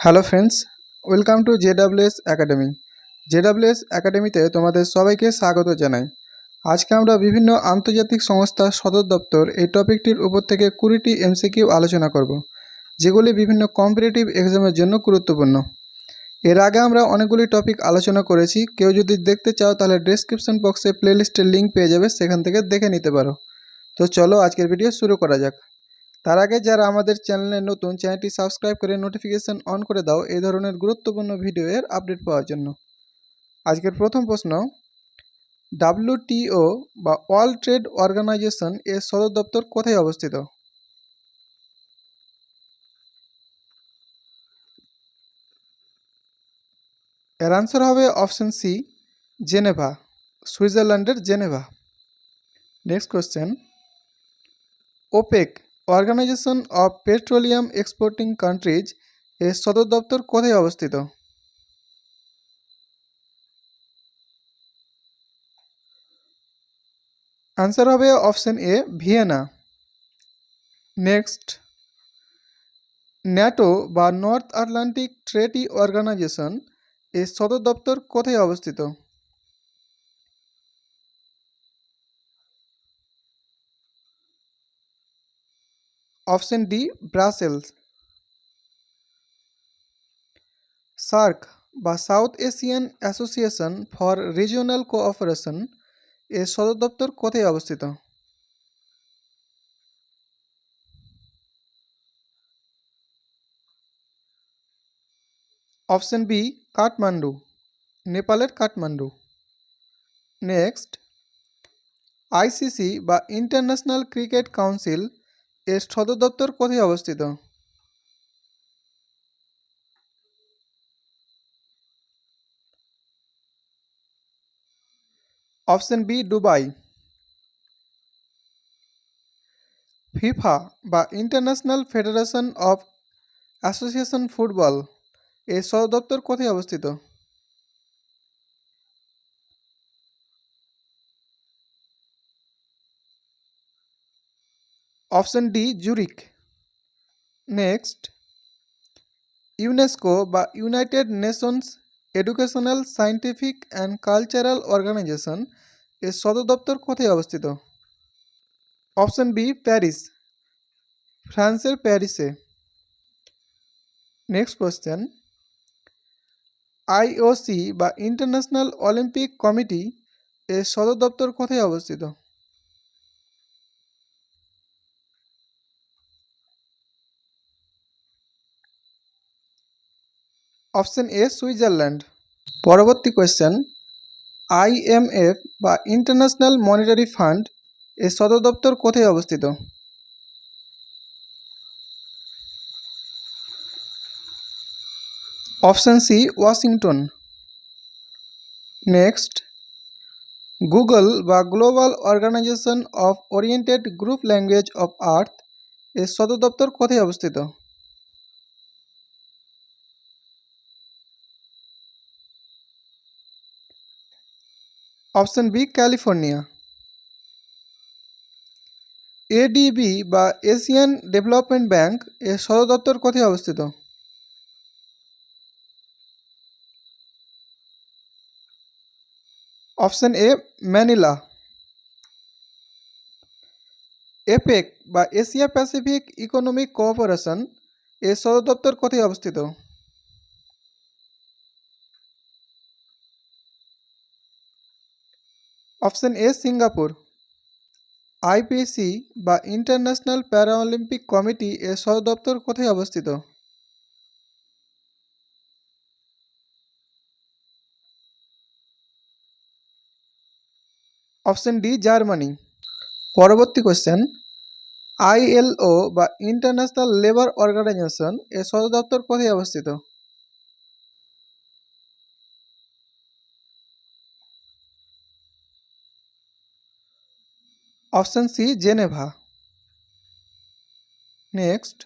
Hello friends, welcome to JWS academy. JWS একাডেমিতে তোমাদের সবাইকে স্বাগত জানাই। আজকে আমরা বিভিন্ন আন্তর্জাতিক সংস্থার সদর দপ্তর এই টপিকটির উপর থেকে 20টি এমসিকিউ আলোচনা করব, যেগুলি বিভিন্ন কম্পিটিটিভ এক্সামের জন্য গুরুত্বপূর্ণ। এর আগে আমরা অনেকগুলি টপিক আলোচনা করেছি। কেউ যদি দেখতে চাও তাহলে ডেসক্রিপশন বক্সে প্লেলিস্টের লিঙ্ক পেয়ে যাবে, সেখান থেকে দেখে নিতে পারো। তো চলো আজকের ভিডিও শুরু করা যাক। তার আগে যারা আমাদের চ্যানেলে নতুন, চ্যানেলটি সাবস্ক্রাইব করে নোটিফিকেশন অন করে দাও এই ধরনের গুরুত্বপূর্ণ ভিডিওর আপডেট পাওয়ার জন্য। আজকের প্রথম প্রশ্ন, ডাব্লিউটিও বা ওয়ার্ল্ড ট্রেড অর্গানাইজেশন এর সদর দপ্তর কোথায় অবস্থিত? এর আনসার হবে অপশন সি, জেনেভা, সুইজারল্যান্ডের Geneva. Next question, OPEC Organization of Petroleum Exporting Countries এর সদর দপ্তর কোথায় অবস্থিত? আনসার হবে option A, Vienna. Next, NATO বা নর্থ আটলান্টিক ট্রেটি অর্গানাইজেশন এর সদর দপ্তর কোথায় অবস্থিত? Option D, Brussels. সার্ক বা South Asian Association for Regional Cooperation এর সদর দপ্তর কোথায় অবস্থিত? অপশন বি, কাঠমান্ডু, নেপালের কাঠমান্ডু। নেক্সট, আইসিসি বা ইন্টারন্যাশনাল ক্রিকেট কাউন্সিল এর সদর দপ্তর কোথায় অবস্থিত? Option B, Dubai. ফিফা বা International Federation of Association Football এর সদর দপ্তর কোথায় অবস্থিত? Option D, Zurich. Next, UNESCO বা United Nations Educational, Scientific and Cultural Organization এর সদর দপ্তর কোথায় অবস্থিত? অপশন বি, প্যারিস, ফ্রান্সের প্যারিসে। নেক্সট কোশ্চেন, আইওসি বা ইন্টারন্যাশনাল অলিম্পিক কমিটি এর সদর দপ্তর কোথায় অবস্থিত? Option A, Switzerland. পরবর্তী কোয়েশ্চেন, আইএমএফ বা ইন্টারন্যাশনাল মনিটারি ফান্ড এর সদর দপ্তর কোথায় অবস্থিত? Option C, Washington. Next, Google বা Global Organization of Oriented Group Language of Earth এর সদর দপ্তর কোথায় অবস্থিত? Option B, California. এডিবি বা এশিয়ান ডেভেলপমেন্ট ব্যাংক এর সদর দপ্তর কোথায় অবস্থিত? Option A, Manila. এপেক বা এশিয়া প্যাসিফিক ইকোনমিক কোঅপারেশন এর সদর দপ্তর কোথায় অবস্থিত? Option A, Singapore. আইপিসি বা ইন্টারন্যাশনাল প্যারাঅলিম্পিক কমিটি এর সদর দপ্তর কোথায় অবস্থিত? Option D, Germany. পরবর্তী কোশ্চেন, আইএলও বা ইন্টারন্যাশনাল লেবার অর্গানাইজেশন এর সদর দপ্তর কোথায় অবস্থিত? Option C, Geneva. Next,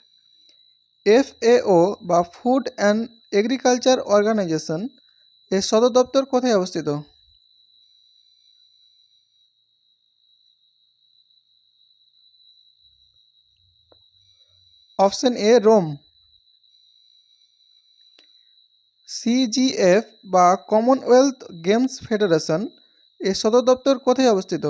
FAO বা ফুড অ্যান্ড এগ্রিকালচার অর্গানাইজেশন এর সদর দপ্তর কোথায় অবস্থিত? Option A, Rome. সিজিএফ বা কমনওয়েলথ গেমস ফেডারেশন এর সদর দপ্তর কোথায় অবস্থিত?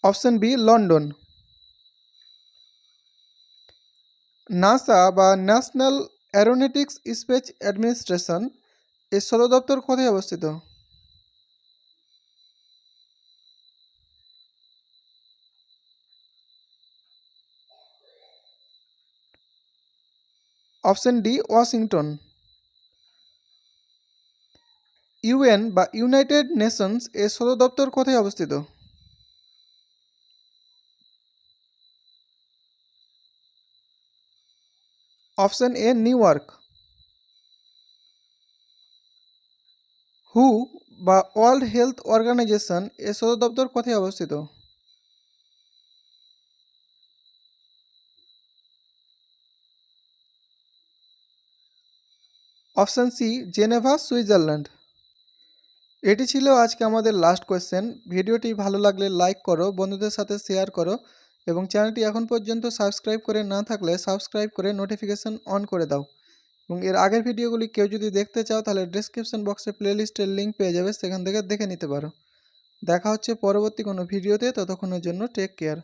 Option B London. নাসা বা ন্যাশনাল অ্যারোনটিক্স স্পেস অ্যাডমিনিস্ট্রেশন এর সদর দপ্তর কোথায় অবস্থিত? Option D Washington. ইউএন বা ইউনাইটেড নেশনস এর সদর দপ্তর কোথায় অবস্থিত? Option A New York. হু বা ওয়ার্ল্ড হেলথ অর্গানাইজেশন এর সদর দপ্তর কোথায় অবস্থিত? Option C Geneva Switzerland. এটি ছিল আজকে আমাদের লাস্ট কোয়েশ্চেন। ভিডিওটি ভালো লাগলে লাইক করো, বন্ধুদের সাথে শেয়ার করো এবং চ্যানেলটি এখন পর্যন্ত সাবস্ক্রাইব করে না থাকলে সাবস্ক্রাইব করে নোটিফিকেশন অন করে দাও। এবং এর আগের ভিডিওগুলি কেউ যদি দেখতে চাও তাহলে ডেসক্রিপশন বক্সে প্লেলিস্টের লিঙ্ক পেয়ে যাবে, সেখান থেকে দেখে নিতে পারো। দেখা হচ্ছে পরবর্তী কোনো ভিডিওতে, ততক্ষণের জন্য টেক কেয়ার।